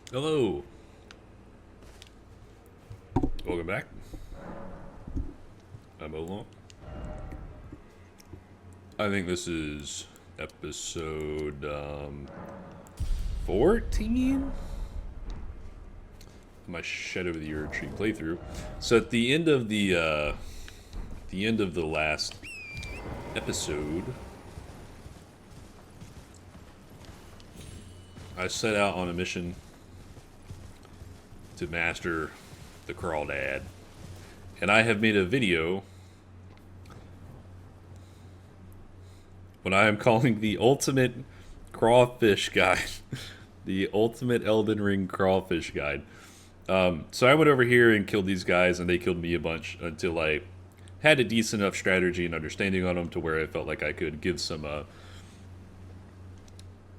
Hello. Welcome back. I'm Olong. I think this is episode 14? My Shadow of the Erdtree playthrough. So at the end of the last episode, I set out on a mission to master the crawdad. And I have made a video what I am calling the ultimate crawfish guide. The ultimate Elden Ring crawfish guide. So I went over here and killed these guys, and they killed me a bunch until I had a decent enough strategy and understanding on them to where I felt like I could give some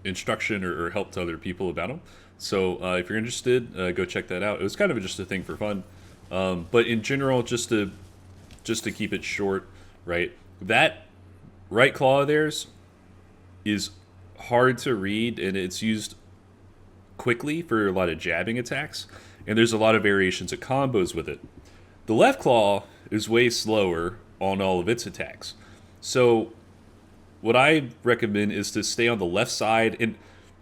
instruction or help to other people about them. So if you're interested, go check that out. It was kind of just a thing for fun, but in general, just to keep it short, right? That right claw of theirs is hard to read, and it's used quickly for a lot of jabbing attacks, and there's a lot of variations of combos with it. The left claw is way slower on all of its attacks. So what I recommend is to stay on the left side and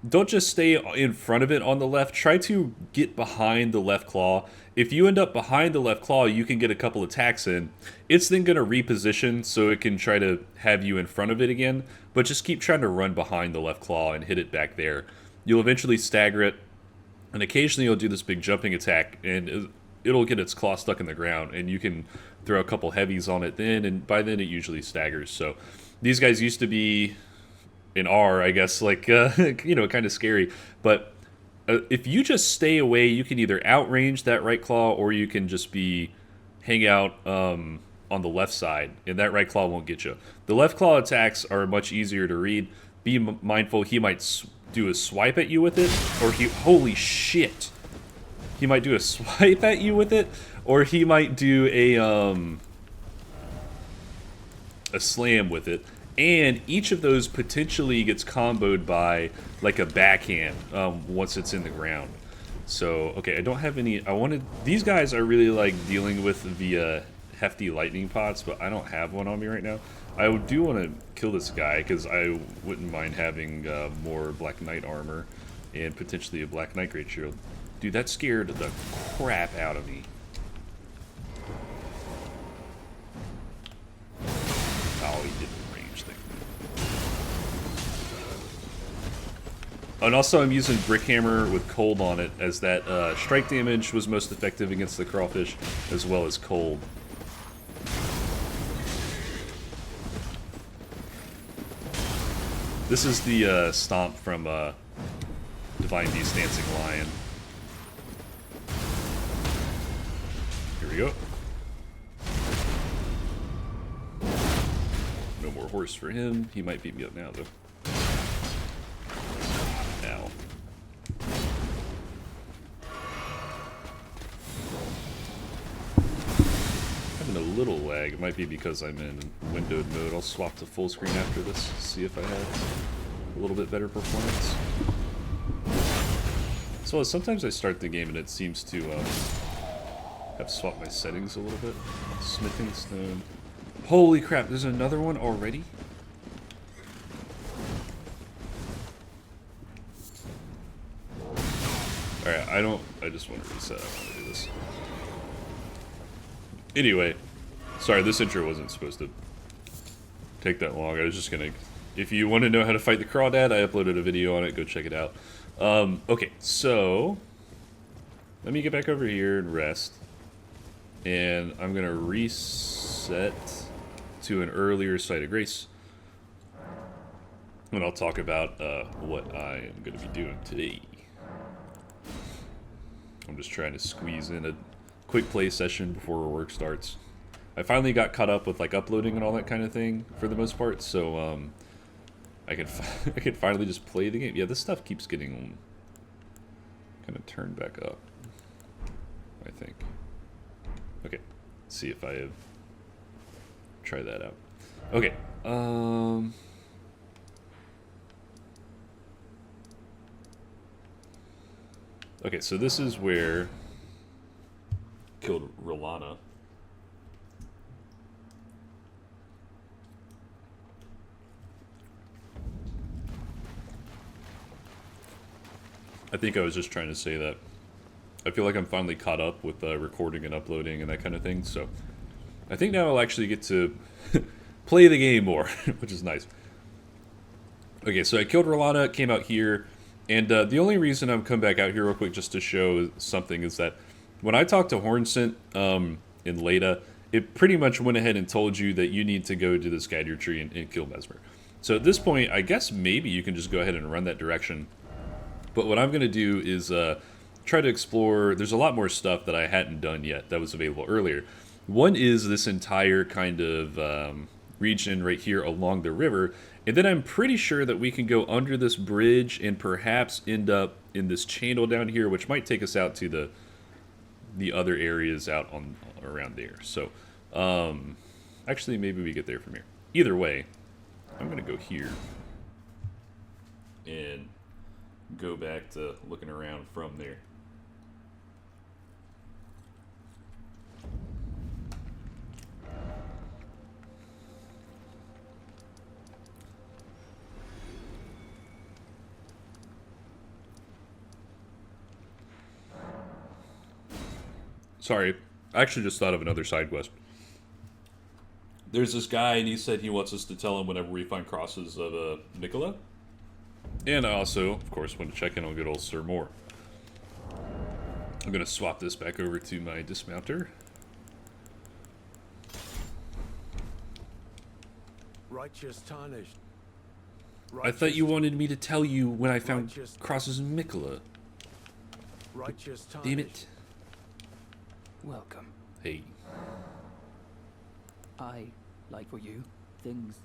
don't just stay in front of it on the left. Try to get behind the left claw. If you end up behind the left claw, you can get a couple attacks in. It's then going to reposition so it can try to have you in front of it again, but just keep trying to run behind the left claw and hit it back there. You'll eventually stagger it, and occasionally you'll do this big jumping attack, and it'll get its claw stuck in the ground, and you can throw a couple heavies on it then, and by then it usually staggers. So these guys used to be in R, I guess, like, kind of scary. But if you just stay away, you can either outrange that right claw or you can just hang out on the left side, and that right claw won't get you. The left claw attacks are much easier to read. Be mindful, he might do a swipe at you with it, or holy shit. He might do a swipe at you with it, or he might do a slam with it. And each of those potentially gets comboed by like a backhand once it's in the ground. So, okay, I don't have any. These guys are really like dealing with via hefty lightning pots, but I don't have one on me right now. I do want to kill this guy because I wouldn't mind having more Black Knight armor and potentially a Black Knight Great Shield. Dude, that scared the crap out of me. Oh, he didn't. And also I'm using Brick Hammer with cold on it, as that strike damage was most effective against the crawfish, as well as cold. This is the stomp from Divine Beast Dancing Lion. Here we go. No more horse for him. He might beat me up now, though. A little lag. It might be because I'm in windowed mode. I'll swap to full screen after this, see if I have a little bit better performance. So sometimes I start the game and it seems to have swapped my settings a little bit. Smithing stone. Holy crap, there's another one already? Alright, I just want to reset. I want to do this. Anyway, sorry, this intro wasn't supposed to take that long. I was just gonna... If you want to know how to fight the crawdad, I uploaded a video on it. Go check it out. Okay, so... Let me get back over here and rest. And I'm gonna reset to an earlier site of grace. And I'll talk about what I am gonna be doing today. I'm just trying to squeeze in a quick play session before work starts. I finally got caught up with like uploading and all that kind of thing for the most part, so I can finally just play the game. Yeah, this stuff keeps getting kind of turned back up, I think. Okay, let's see if I have try that out. Okay, Okay, so this is where killed Rolana. I think I was just trying to say that I feel like I'm finally caught up with recording and uploading and that kind of thing. So I think now I'll actually get to play the game more, which is nice. Okay, so I killed Rolana, came out here, and the only reason I'm come back out here real quick just to show something is that when I talked to Hornsent in Leda, it pretty much went ahead and told you that you need to go to this Erdtree and kill Mesmer. So at this point, I guess maybe you can just go ahead and run that direction. But what I'm going to do is try to explore. There's a lot more stuff that I hadn't done yet that was available earlier. One is this entire kind of region right here along the river. And then I'm pretty sure that we can go under this bridge and perhaps end up in this channel down here, which might take us out to the other areas out on around there. So actually, maybe we get there from here. Either way, I'm going to go here and go back to looking around from there. Sorry, I actually just thought of another side quest. There's this guy, and he said he wants us to tell him whenever we find crosses of Mikola. And I also, of course, want to check in on good old Sir Moore. I'm going to swap this back over to my dismounter. Righteous tarnished. I thought you wanted me to tell you when I found crosses in Mikola. Righteous tarnished. Damn it. Welcome. Hey. I like for you. Things.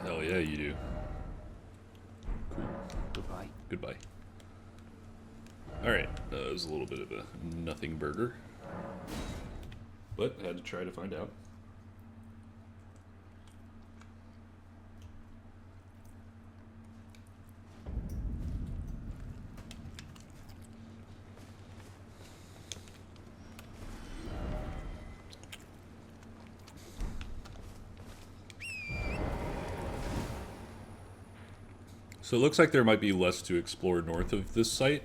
Hell yeah, you do. Cool. Goodbye. Goodbye. Alright, it was a little bit of a nothing burger. But I had to try to find out. So it looks like there might be less to explore north of this site,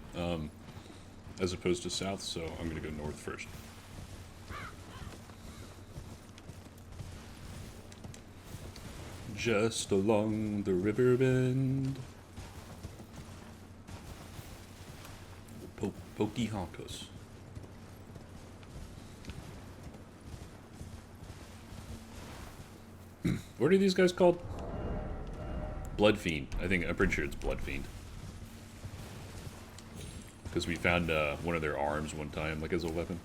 as opposed to south, so I'm going to go north first. Just along the river bend. Pocahontas. What are these guys called? Blood Fiend. I'm pretty sure it's Blood Fiend. Because we found one of their arms one time, like as a weapon.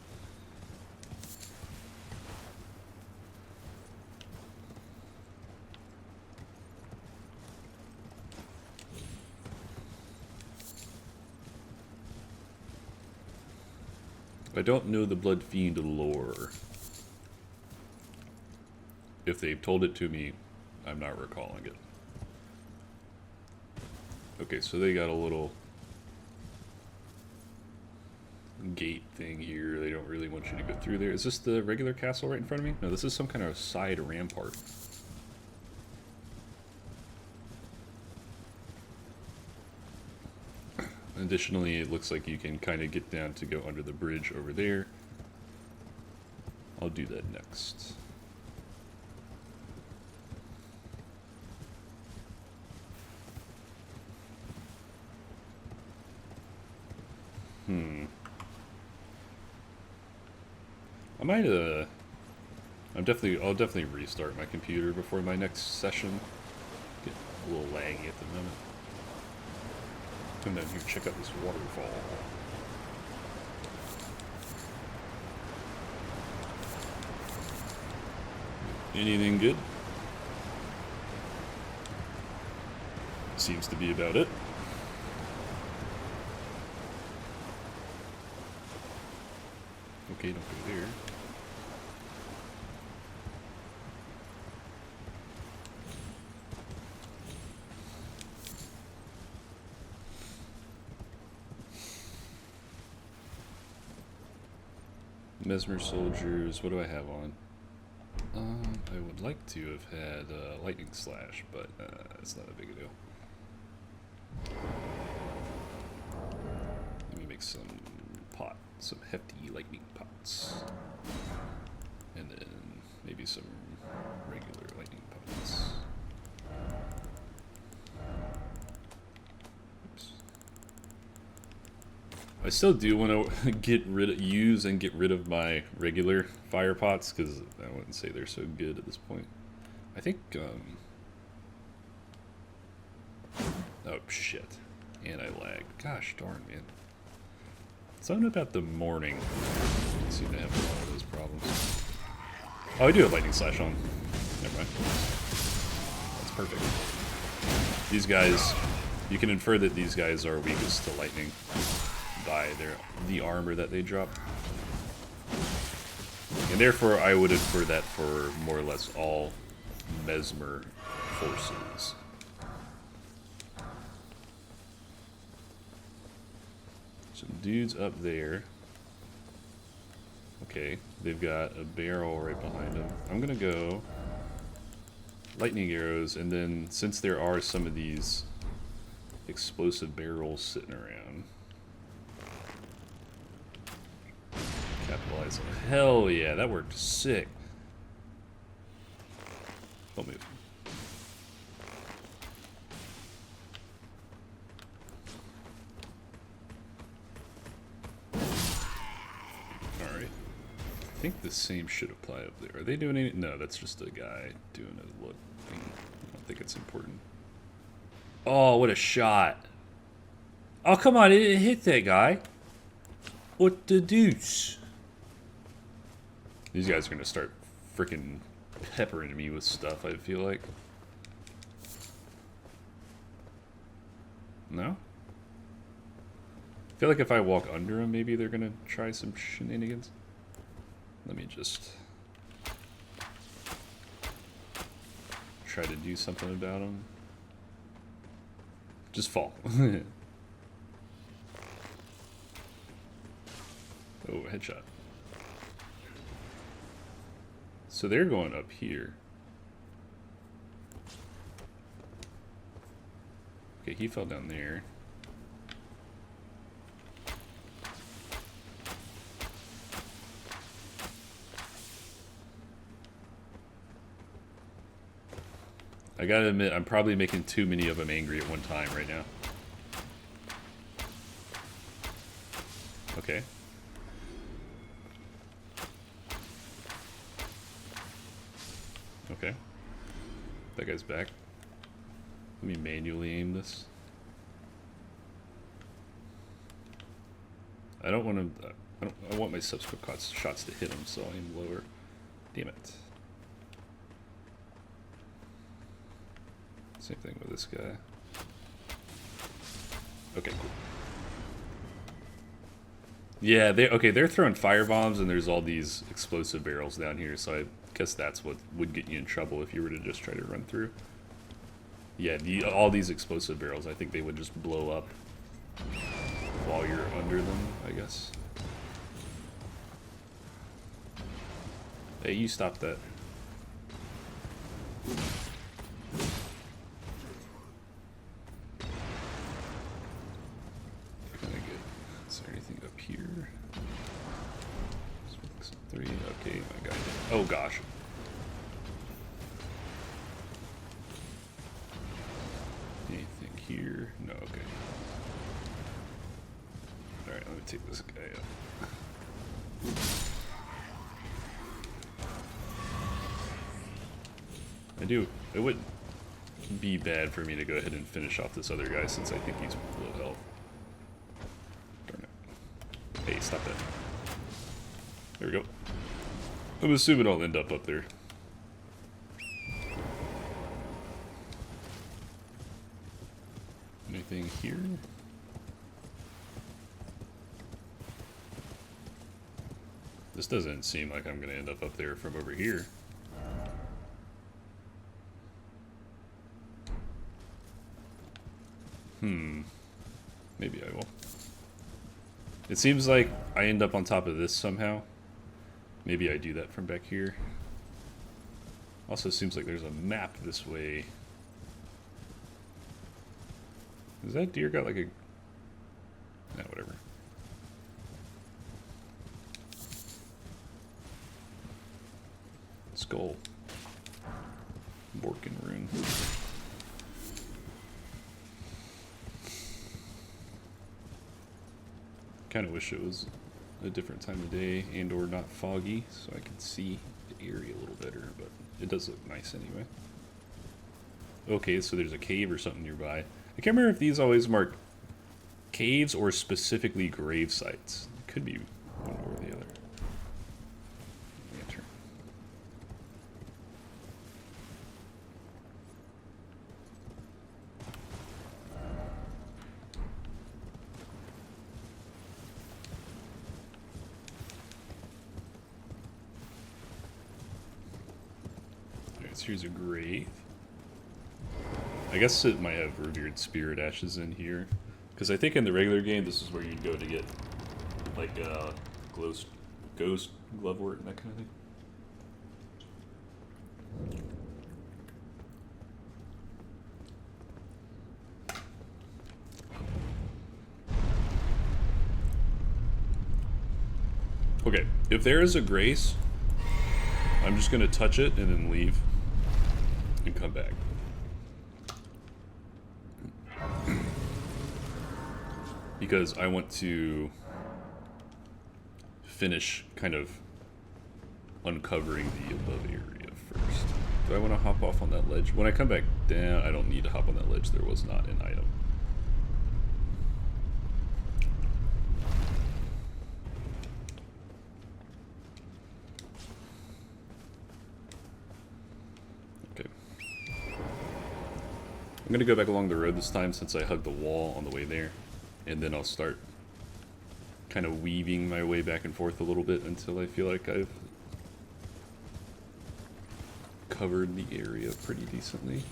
I don't know the Blood Fiend lore. If they've told it to me, I'm not recalling it. Okay, so they got a little gate thing here. They don't really want you to go through there. Is this the regular castle right in front of me? No, this is some kind of side rampart. Additionally, it looks like you can kind of get down to go under the bridge over there. I'll do that next. I might I'll definitely restart my computer before my next session. Get a little laggy at the moment. Come down here, check out this waterfall. Anything good? Seems to be about it. Okay, don't go there. Mesmer soldiers. What do I have on? I would like to have had lightning slash, but it's not a big deal. Let me make some hefty lightning pots, and then maybe some regular lightning pots. Oops. I still do want to use and get rid of my regular fire pots, because I wouldn't say they're so good at this point. I think, oh shit. And I lagged. Gosh darn, man. Something about the morning. I seem to have a lot of those problems. Oh, I do have lightning slash on. Never mind. That's perfect. These guys, you can infer that these guys are weakest to lightning by the armor that they drop. And therefore, I would infer that for more or less all Mesmer forces. Some dudes up there. Okay, they've got a barrel right behind them. I'm gonna go lightning arrows, and then since there are some of these explosive barrels sitting around, capitalize on. Hell yeah, that worked sick. Don't move. Alright. I think the same should apply up there. Are they doing any? No, that's just a guy doing a look thing. I don't think it's important. Oh, what a shot. Oh, come on, it hit that guy. What the deuce? These guys are gonna start freaking peppering me with stuff, I feel like. No? I feel like if I walk under them, maybe they're gonna try some shenanigans. Let me just try to do something about them. Just fall. Oh, headshot. So they're going up here. Okay, he fell down there. I gotta admit, I'm probably making too many of them angry at one time right now. Okay. Okay. That guy's back. Let me manually aim this. I don't want him. I want my subsequent shots to hit him, so I'll aim lower. Damn it. Same thing with this guy. Okay, cool. Yeah, they're throwing fire bombs, and there's all these explosive barrels down here, so I guess that's what would get you in trouble if you were to just try to run through. Yeah, all these explosive barrels, I think they would just blow up while you're under them, I guess. Hey, you stop that. Is there anything up here? Three. Okay, I got it. Oh gosh. Anything here? No. Okay. All right. Let me take this guy up. It wouldn't be bad for me to go ahead and finish off this other guy since I think he's low health. Darn it. Hey, stop that. There we go. I'm assuming I'll end up there. Anything here? This doesn't seem like I'm going to end up there from over here. Maybe I will. It seems like I end up on top of this somehow. Maybe I do that from back here. Also seems like there's a map this way. Has that deer got like a... No, whatever. Skull. Borkin rune. Kind of wish it was a different time of day and or not foggy so I could see the area a little better, but it does look nice anyway. Okay, so there's a cave or something nearby. I can't remember if these always mark caves or specifically grave sites. It could be one or the other. Lantern. Alright, so here's a grave. I guess it might have revered spirit ashes in here. Because I think in the regular game, this is where you'd go to get, like, ghost, glovewort, and that kind of thing. Okay, if there is a grace, I'm just going to touch it and then leave and come back. Because I want to finish kind of uncovering the above area first. Do I want to hop off on that ledge? When I come back down, I don't need to hop on that ledge. There was not an item. Okay. I'm going to go back along the road this time since I hugged the wall on the way there. And then I'll start kind of weaving my way back and forth a little bit until I feel like I've covered the area pretty decently.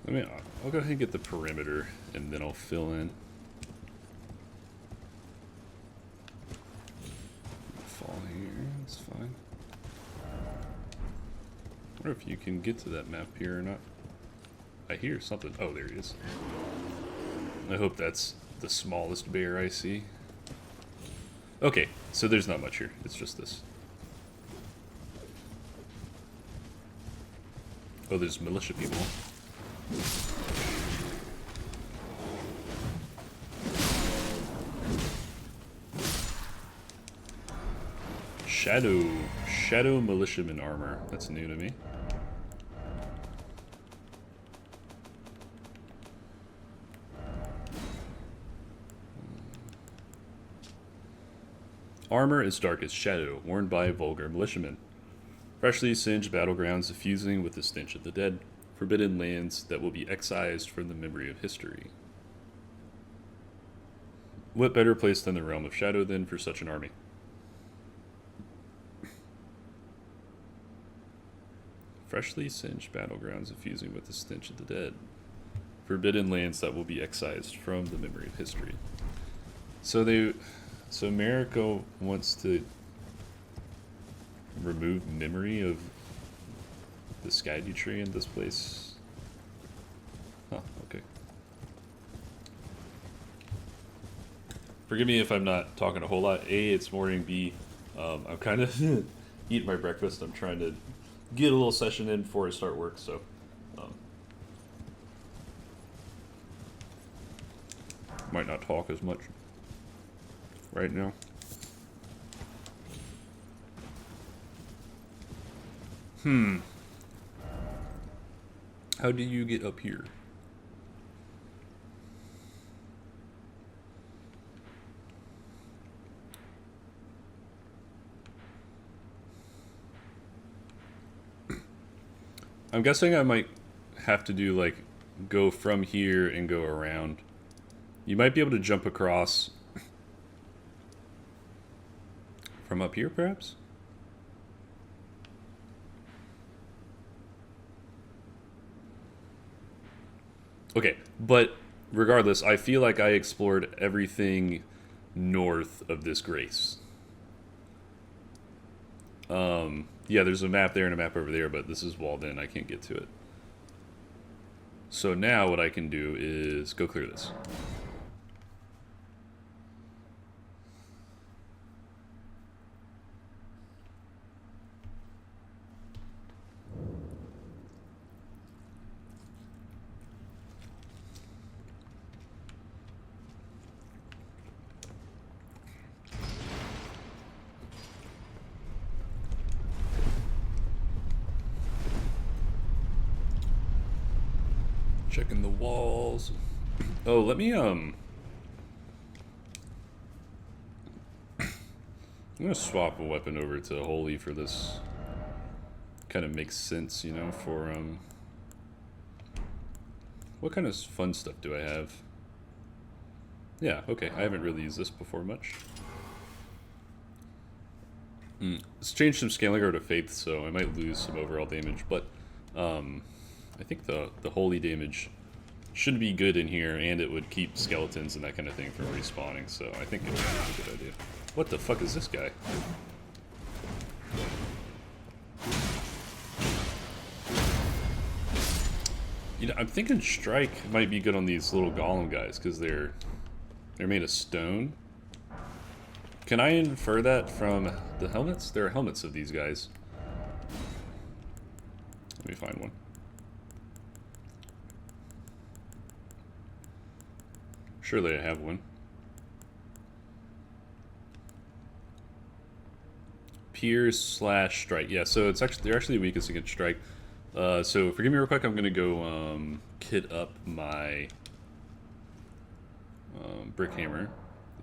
I'll go ahead and get the perimeter and then I'll fill in. Fall here, that's fine. I wonder if you can get to that map here or not. I hear something. Oh, there he is. I hope that's the smallest bear I see. Okay, so there's not much here. It's just this. Oh, there's militia people. Shadow militiaman armor. That's new to me. Armor is dark as shadow, worn by vulgar militiamen. Freshly singed battlegrounds suffusing with the stench of the dead. Forbidden lands that will be excised from the memory of history. What better place than the realm of shadow then for such an army? Freshly singed battlegrounds suffusing with the stench of the dead. Forbidden lands that will be excised from the memory of history. So America wants to remove memory of the Skadi tree in this place. Huh, okay. Forgive me if I'm not talking a whole lot. A, it's morning. B, I'm kind of eating my breakfast. I'm trying to get a little session in before I start work, so might not talk as much right now. How do you get up here? I'm guessing I might have to do like go from here and go around. You might be able to jump across from up here, perhaps? Okay, but regardless, I feel like I explored everything north of this grace. Yeah, there's a map there and a map over there, but this is walled in. I can't get to it. So now what I can do is go clear this. Checking the walls. Oh, let me, I'm gonna swap a weapon over to holy for this. Kind of makes sense, you know, for, what kind of fun stuff do I have? Yeah, okay, I haven't really used this before much. Let's change some scaling over to faith, so I might lose some overall damage, but, I think the holy damage should be good in here, and it would keep skeletons and that kind of thing from respawning, so I think it would be a good idea. What the fuck is this guy? You know, I'm thinking strike might be good on these little golem guys, because they're made of stone. Can I infer that from the helmets? There are helmets of these guys. Let me find one. Surely I have one. Pierce slash strike. Yeah, so it's actually they're actually weakest against strike. So forgive me real quick. I'm gonna go kit up my brick hammer,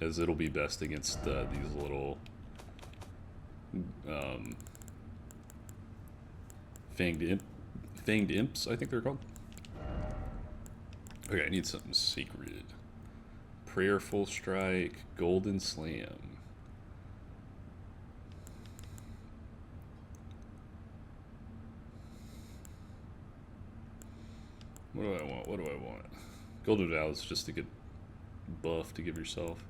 as it'll be best against these little fanged imps. I think they're called. Okay, I need something sacred. Prayerful strike, golden slam. What do I want? What do I want? Golden Vow is just a good buff to give yourself.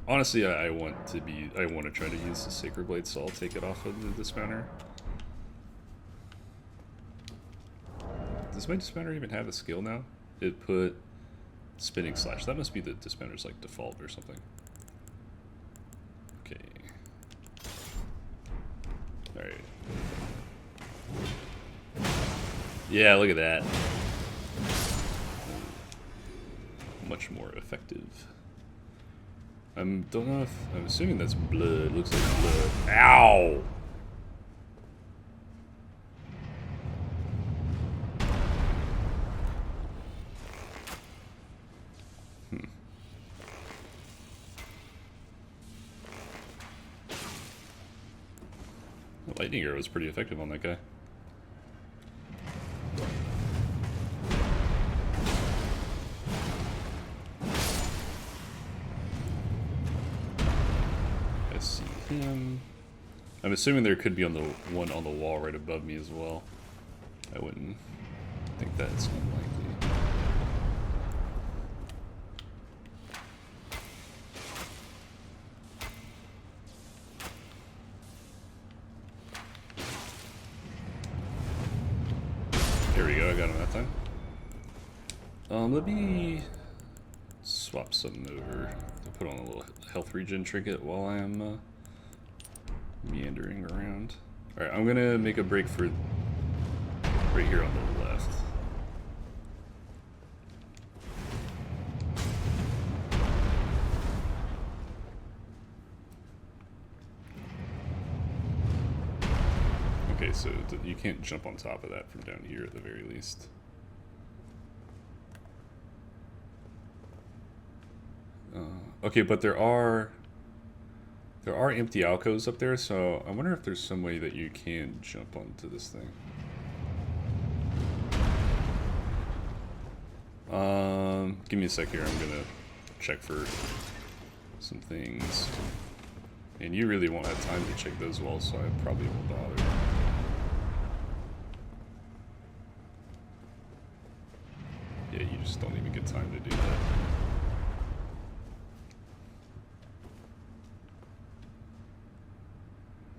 Honestly, I want to try to use the Sacred Blade, so I'll take it off of the dismounter. Does my dismounter even have a skill now? It put spinning slash. That must be the dismounter's like default or something. Okay. Alright. Yeah, look at that. Much more effective. Don't know if I'm assuming that's blood. Looks like blood. Ow! The lightning arrow was pretty effective on that guy. I see him. I'm assuming there could be on the one on the wall right above me as well. I wouldn't think that's unlikely. There we go, I got him that time. Let me swap something over to put on a little health regen trinket while I'm meandering around. Alright, I'm gonna make a break for right here on the left. Okay, so you can't jump on top of that from down here at the very least. Okay, but there are empty alcoves up there, so I wonder if there's some way that you can jump onto this thing. Give me a sec here. I'm gonna check for some things. And you really won't have time to check those walls, so I probably won't bother. Yeah, you just don't even get time to do that.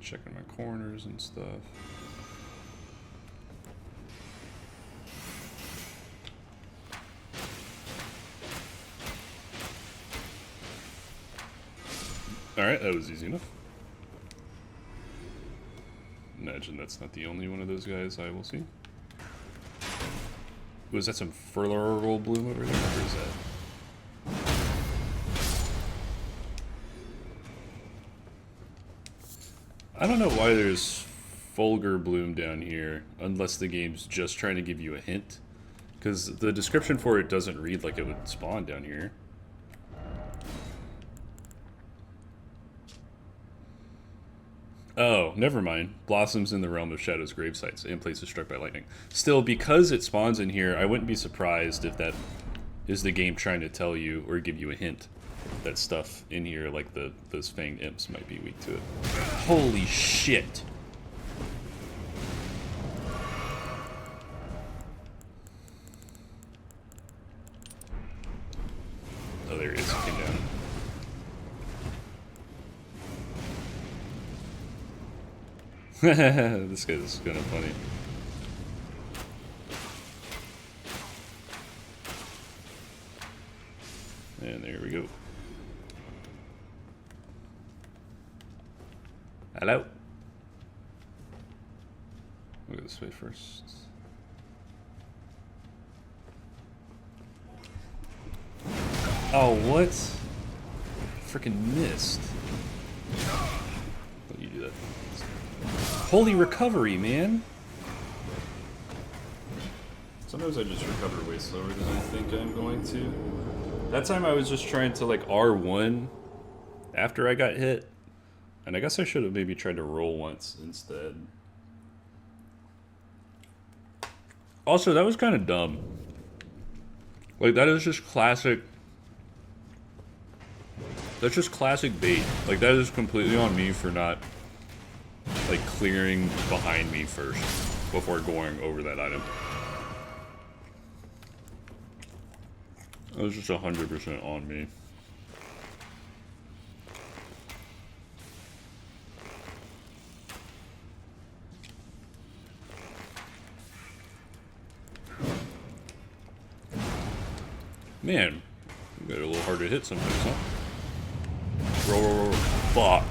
Checking my corners and stuff. Alright, that was easy enough. Imagine that's not the only one of those guys I will see. Was that some Furloral Bloom over there? Or is that? I don't know why there's Fulgur Bloom down here, unless the game's just trying to give you a hint. Because the description for it doesn't read like it would spawn down here. Oh, never mind. Blossoms in the realm of shadows, grave sites, and places struck by lightning. Still, because it spawns in here, I wouldn't be surprised if that is the game trying to tell you or give you a hint that stuff in here, like those fanged imps, might be weak to it. Holy shit! Oh, there he is. He came down. This guy's kind of funny. And there we go. Hello. We'll go this way first. Oh, what? Freaking missed. Let you do that. Holy recovery, man! Sometimes I just recover way slower than I think I'm going to. That time I was just trying to like R1 after I got hit. And I guess I should have maybe tried to roll once instead. Also, that was kind of dumb. Like, that is just classic... That's just classic bait. Like, that is completely on me for not... like clearing behind me first before going over that item. It was just 100% on me. Man, you got a little hard to hit sometimes, huh? Roll, roll, roll. Fuck.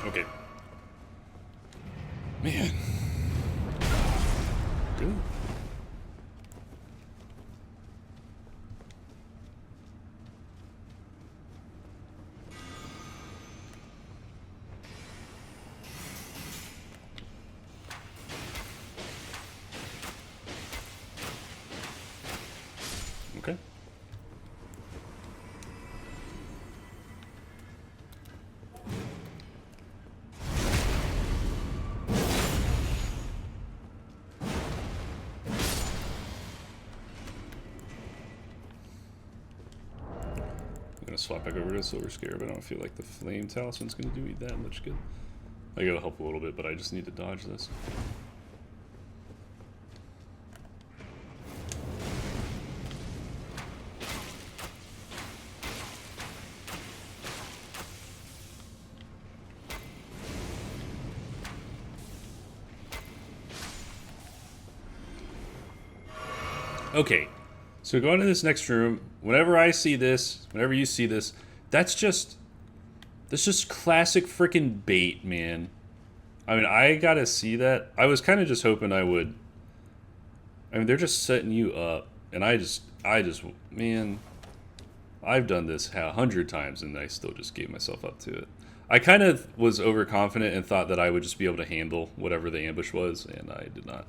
Okay. Man. Good. Okay. I'm gonna swap back over to Silver Scarab. I don't feel like the Flame Talisman's gonna do me that much good. I gotta help a little bit, but I just need to dodge this. Okay, so going to this next room, whenever I see this, whenever you see this, that's just classic freaking bait, man. I mean, I gotta see that. I was kind of just hoping I would. I mean, they're just setting you up, and I just, man, I've done this 100 times, and I still just gave myself up to it. I kind of was overconfident and thought that I would just be able to handle whatever the ambush was, and I did not.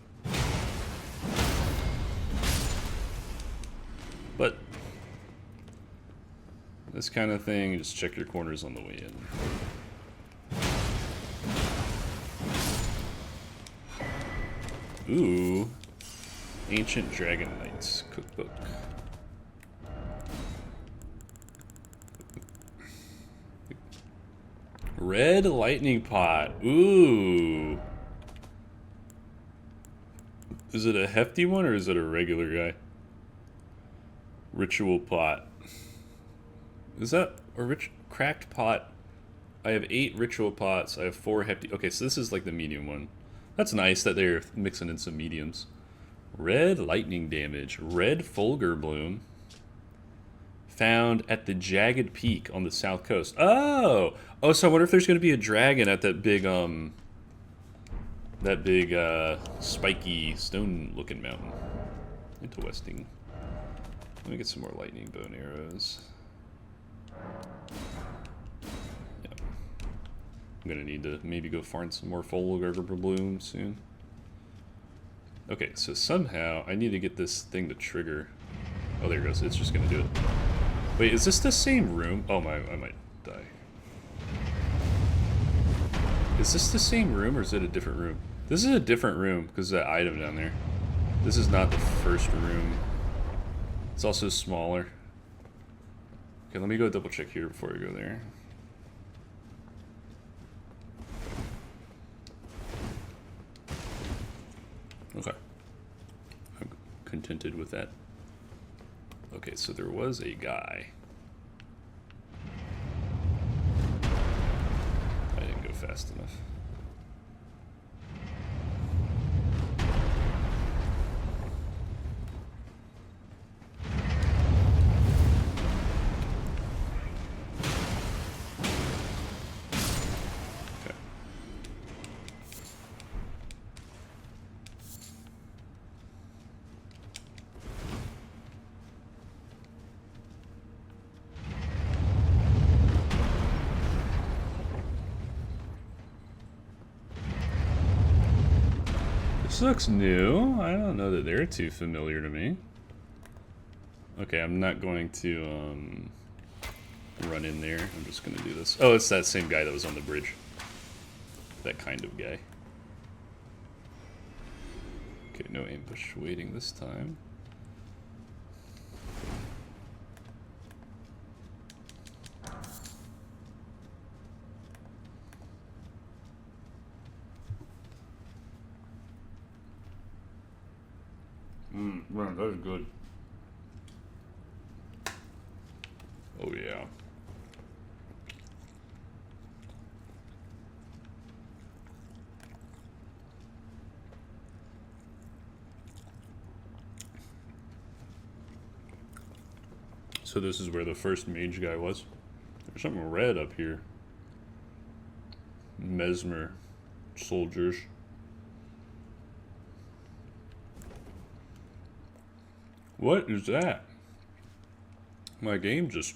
But this kind of thing, just check your corners on the way in. Ooh. Ancient Dragon Knights cookbook. Red lightning pot. Ooh. Is it a hefty one or is it a regular guy? Ritual pot. Is that a cracked pot? I have 8 ritual pots. I have 4 hefty. Okay, so this is like the medium one. That's nice that they're mixing in some mediums. Red lightning damage. Red fulgur bloom. Found at the jagged peak on the south coast. Oh! Oh, so I wonder if there's going to be a dragon at that big, spiky stone-looking mountain. Interesting. Let me get some more lightning bone arrows. Yeah. I'm going to need to maybe go find some more fulgur bloom soon. Okay, so somehow I need to get this thing to trigger. Oh, there it goes. It's just going to do it. Wait, is this the same room? Oh my, I might die. Is this the same room or is it a different room? This is a different room because of that item down there. This is not the first room. It's also smaller. Okay, let me go double check here before I go there. Okay. I'm contented with that. Okay, so there was a guy. I didn't go fast enough. Okay. This looks new. I don't know that they're too familiar to me. Okay, I'm not going to run in there. I'm just going to do this. Oh, it's that same guy that was on the bridge. That kind of guy. Okay, no ambush waiting this time. Man, that is good. Oh yeah. So this is where the first mage guy was. There's something red up here. Mesmer soldiers. What is that? My game just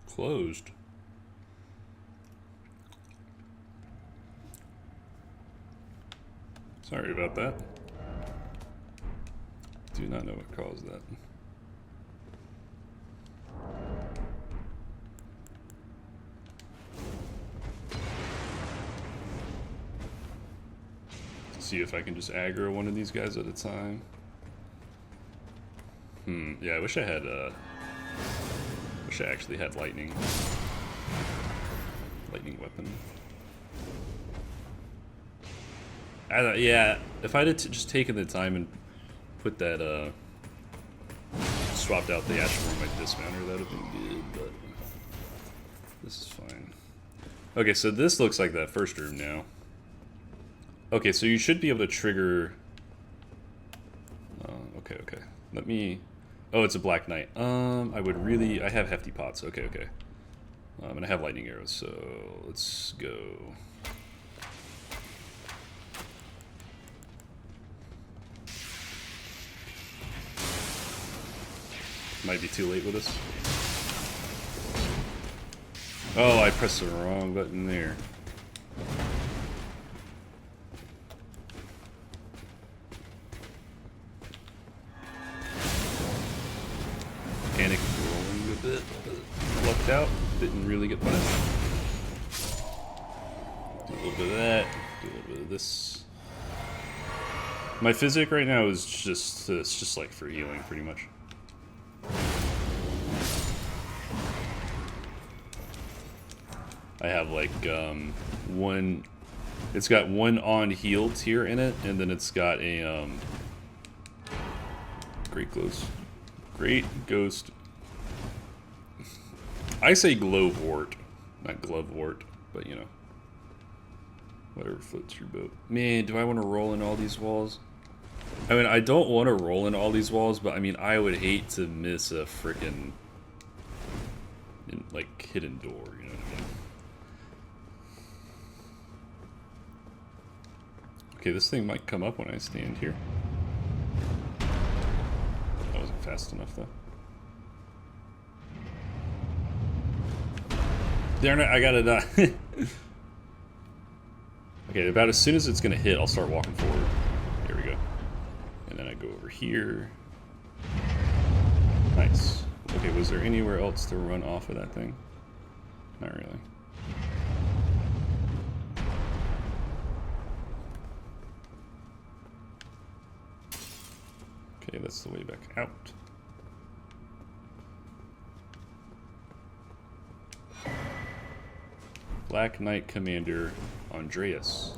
closed. Sorry about that. Do not know what caused that. See if I can just aggro one of these guys at a time. Yeah, I wish I had, wish I actually had lightning weapon. Yeah, if I'd have just taken the time and put that, swapped out the Astral for my dismounter, that would have been good, but this is fine. Okay, so this looks like that first room now. Okay, so you should be able to trigger... okay. Let me... Oh, it's a Black Knight. I have hefty pots. Okay. And I have lightning arrows, so let's go. Might be too late with this. Oh, I pressed the wrong button there. Panic rolling a bit, lucked out, didn't really get punished. Do a little bit of that, do a little bit of this. My physic right now is just it's just like for healing, pretty much. I have like one. It's got one on healed tier in it, and then it's got a great ghost. I say glovewort, not glovewort, but you know, whatever floats your boat. Man, do I want to roll in all these walls? I mean, I don't want to roll in all these walls, but I mean, I would hate to miss a freaking like hidden door. You know what I mean? Okay, this thing might come up when I stand here. That wasn't fast enough, though. Darn it, I gotta die. Okay, about as soon as it's gonna hit, I'll start walking forward. There we go. And then I go over here. Nice. Okay, was there anywhere else to run off of that thing? Not really. Okay, that's the way back out. Black Knight Commander Andreas.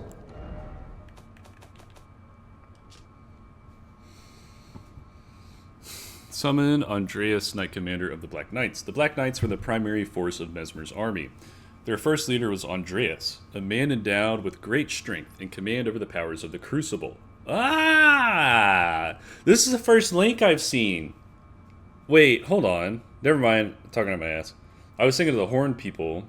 Summon Andreas, Knight Commander of the Black Knights. The Black Knights were the primary force of Mesmer's army. Their first leader was Andreas, a man endowed with great strength and command over the powers of the Crucible. Ah! This is the first link I've seen. Wait, hold on. Never mind. I'm talking out my ass. I was thinking of the Horn people.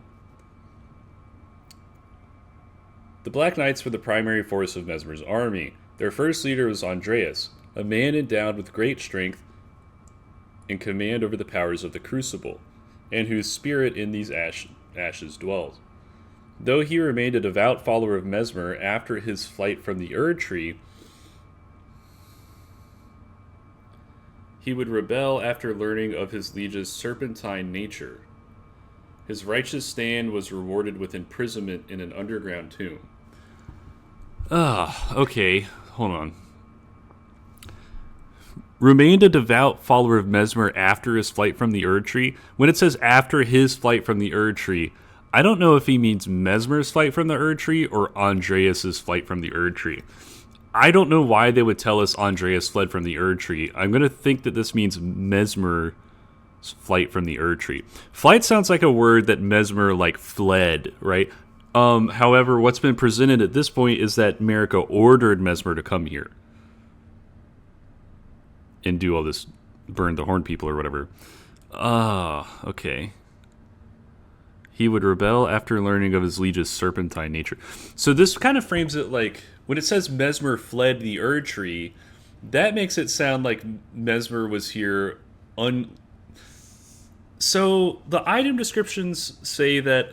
The Black Knights were the primary force of Mesmer's army. Their first leader was Andreas, a man endowed with great strength and command over the powers of the Crucible, and whose spirit in these ashes dwells. Though he remained a devout follower of Mesmer after his flight from the Erdtree, he would rebel after learning of his liege's serpentine nature. His righteous stand was rewarded with imprisonment in an underground tomb. Okay. Hold on. Remained a devout follower of Mesmer after his flight from the Erdtree. When it says after his flight from the Erdtree, I don't know if he means Mesmer's flight from the Erdtree or Andreas's flight from the Erdtree. I don't know why they would tell us Andreas fled from the Erdtree. I'm going to think that this means Mesmer's flight from the Erdtree. Flight sounds like a word that Mesmer, like, fled, right? However, what's been presented at this point is that America ordered Mesmer to come here and do all this, burn the Horn people or whatever. Okay. He would rebel after learning of his liege's serpentine nature. So this kind of frames it like, when it says Mesmer fled the Erdtree, that makes it sound like Mesmer was here So the item descriptions say that,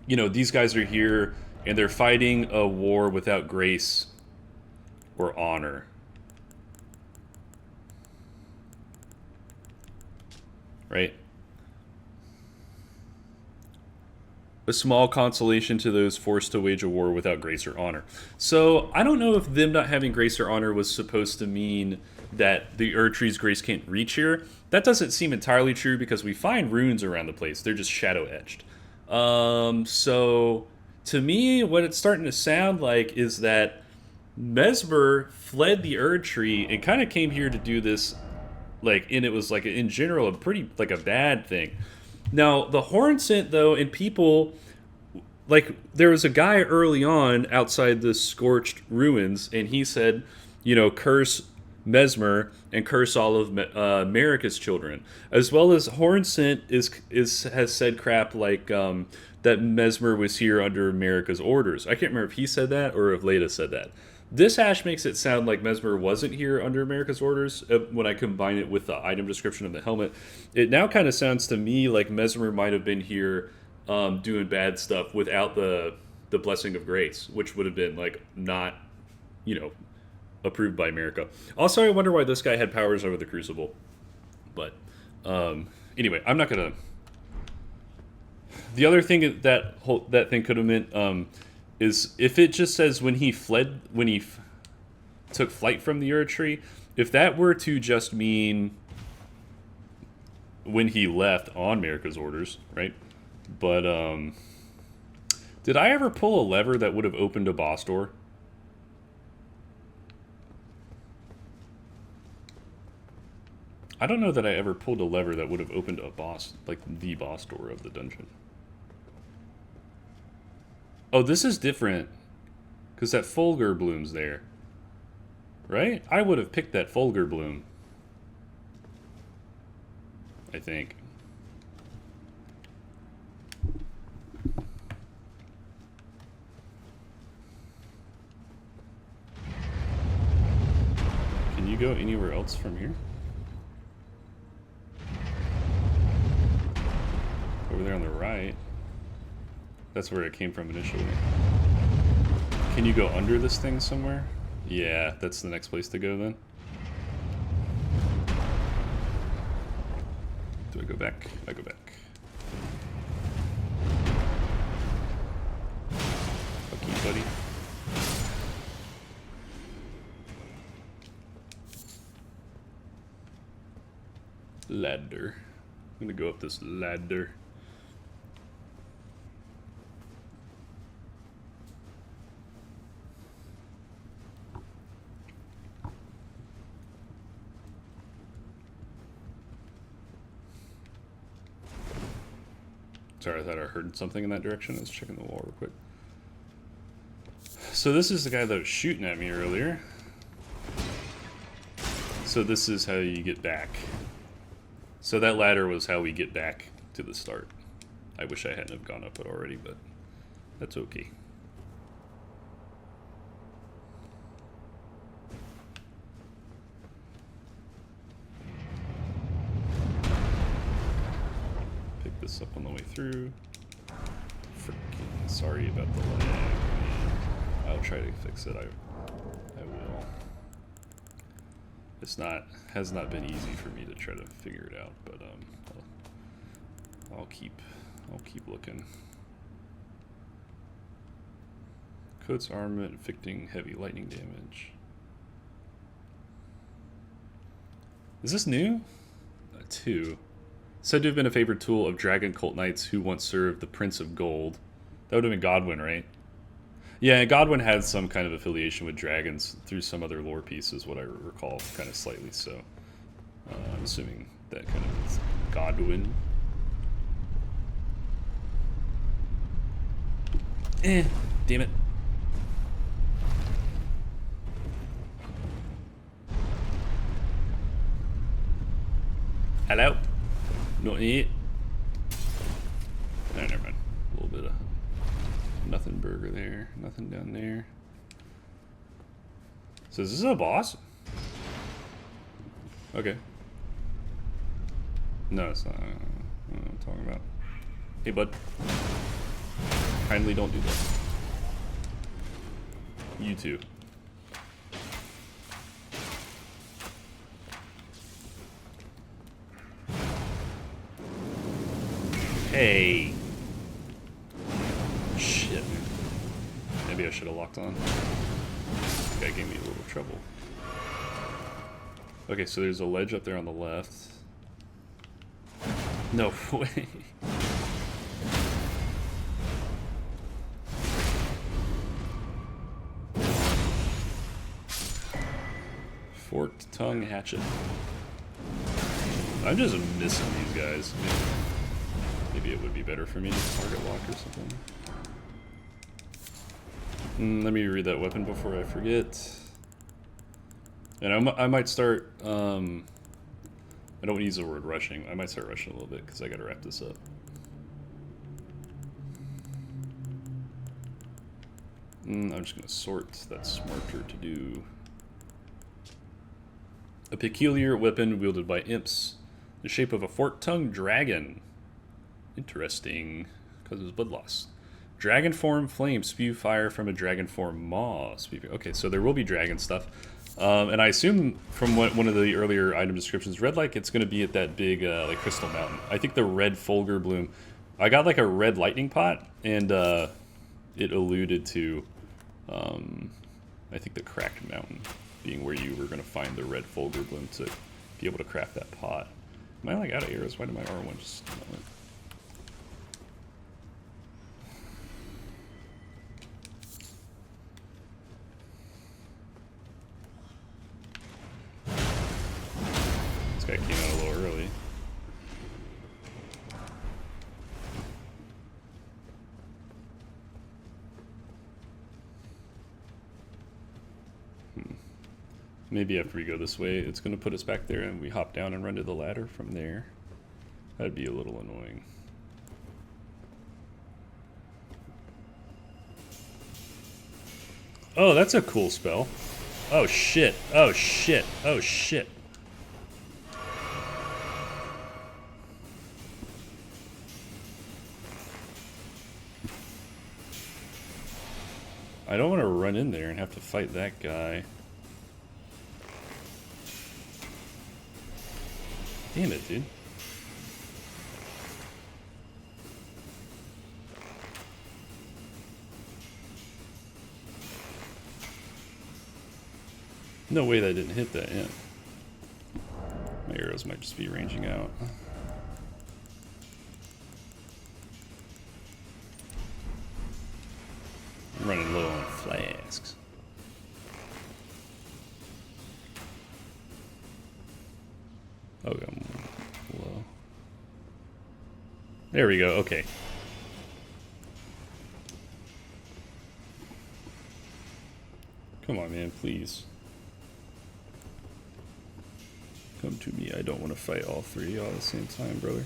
these guys are here and they're fighting a war without grace or honor. Right? A small consolation to those forced to wage a war without grace or honor. So I don't know if them not having grace or honor was supposed to mean that the Erdtree's grace can't reach here. That doesn't seem entirely true because we find runes around the place. They're just shadow etched. So to me, what it's starting to sound like is that Mesmer fled the Erdtree and kind of came here to do this, and it was in general a pretty a bad thing. Now the Horn scent though, and people there was a guy early on outside the scorched ruins, and he said, curse Mesmer and curse all of Marika's children, as well as Horn scent has said crap that Mesmer was here under Marika's orders. I can't remember if he said that or if Leda said that. This hash makes it sound like Mesmer wasn't here under America's orders. When I combine it with the item description of the helmet, it now kind of sounds to me like Mesmer might have been here doing bad stuff without the blessing of grace, which would have been not, approved by America. Also, I wonder why this guy had powers over the Crucible. But anyway, I'm not gonna. The other thing that thing could have meant. Is if it just says when he fled, took flight from the Erdtree. If that were to just mean when he left on America's orders, right? But, did I ever pull a lever that would have opened a boss door? I don't know that I ever pulled a lever that would have opened a boss, like the boss door of the dungeon. Oh, this is different. Because that Fulgur bloom's there. Right? I would have picked that Fulgur bloom. I think. Can you go anywhere else from here? Over there on the right. That's where it came from initially. Can you go under this thing somewhere? Yeah, that's the next place to go then. Do I go back? I go back. Fuck you, buddy. Ladder. I'm gonna go up this ladder. Sorry, I thought I heard something in that direction. I was checking the wall real quick. So this is the guy that was shooting at me earlier. So this is how you get back. So that ladder was how we get back to the start. I wish I hadn't have gone up it already, but that's okay. This up on the way through. Freaking sorry about the lag. I'll try to fix it. I will. It's has not been easy for me to try to figure it out, but I'll keep looking. Coats armament inflicting heavy lightning damage. Is this new? 2. Said to have been a favorite tool of dragon cult knights who once served the Prince of Gold. That would have been Godwin, right? Yeah, Godwin had some kind of affiliation with dragons through some other lore pieces, what I recall, kind of slightly, so I'm assuming that kind of is Godwin. Damn it. Hello? Not yet. Oh, never mind. A little bit of nothing burger there. Nothing down there. So is this a boss? Okay. No, it's not. I don't know what I'm talking about. Hey, bud. Kindly don't do that. You too. Hey. Shit. Maybe I should have locked on. This guy gave me a little trouble. Okay, so there's a ledge up there on the left. No way. Forked tongue hatchet. I'm just missing these guys. Maybe it would be better for me to target lock or something. Let me read that weapon before I forget. And I might start, I don't want to use the word rushing. I might start rushing a little bit because I got to wrap this up. I'm just going to sort. That's smarter to do. A peculiar weapon wielded by imps. The shape of a forked-tongued dragon. Interesting. Causes blood loss. Dragon form flames spew fire from a dragon form maw. Okay, so there will be dragon stuff. And I assume from one of the earlier item descriptions, red like it's going to be at that big like crystal mountain. I think the red Fulgur bloom. I got like a red lightning pot, and it alluded to I think the cracked mountain. being where you were going to find the red fulgur bloom to be able to craft that pot. Am I like out of arrows? Why did my R1 just not work? This guy came out a little early. Maybe after we go this way, it's going to put us back there and we hop down and run to the ladder from there. That'd be a little annoying. Oh, that's a cool spell. Oh shit, oh shit, oh shit. I don't want to run in there and have to fight that guy. Damn it, dude. No way that didn't hit that yet. My arrows might just be ranging out. I'm running low on flasks. Oh, I'm low. There we go, okay. Come on, man, please. Come to me. I don't want to fight all three all at the same time, brother.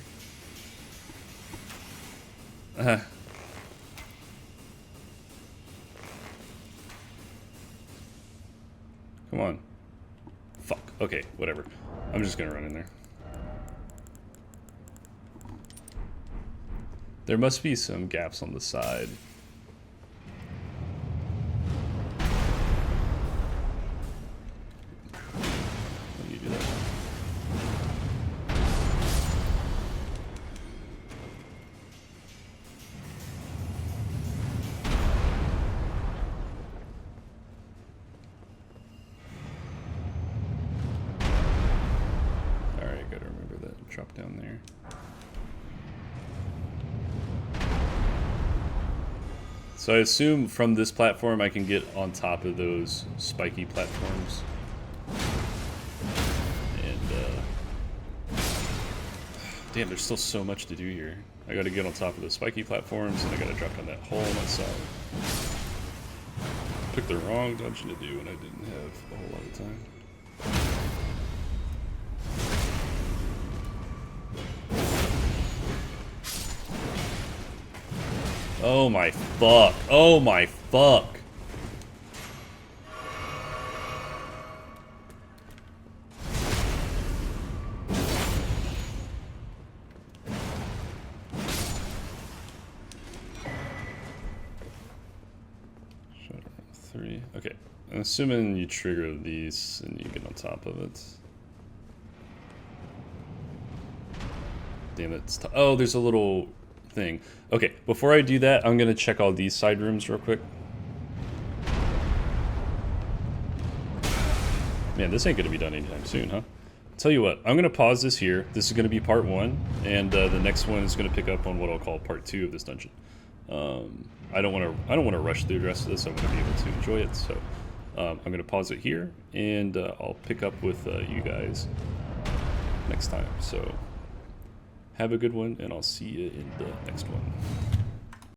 Come on. Fuck. Okay, whatever. I'm just gonna run in there. There must be some gaps on the side. Let me do that. Alright, gotta remember that. Drop down there. So I assume from this platform I can get on top of those spiky platforms. And, damn, there's still so much to do here. I gotta get on top of the spiky platforms, and I gotta drop down that hole on that side. Picked the wrong dungeon to do, and I didn't have a whole lot of time. Oh my fuck. Oh my fuck. Shut up. 3. Okay. I'm assuming you trigger these and you get on top of it. Damn it. Oh, there's a little thing. Okay, before I do that, I'm gonna check all these side rooms real quick. Man, this ain't gonna be done anytime soon, huh? Tell you what, I'm gonna pause this here. This is gonna be part 1, and the next one is gonna pick up on what I'll call part 2 of this dungeon. I don't want to rush through the rest of this. I want to be able to enjoy it. So I'm gonna pause it here, and I'll pick up with you guys next time. So have a good one, and I'll see you in the next one.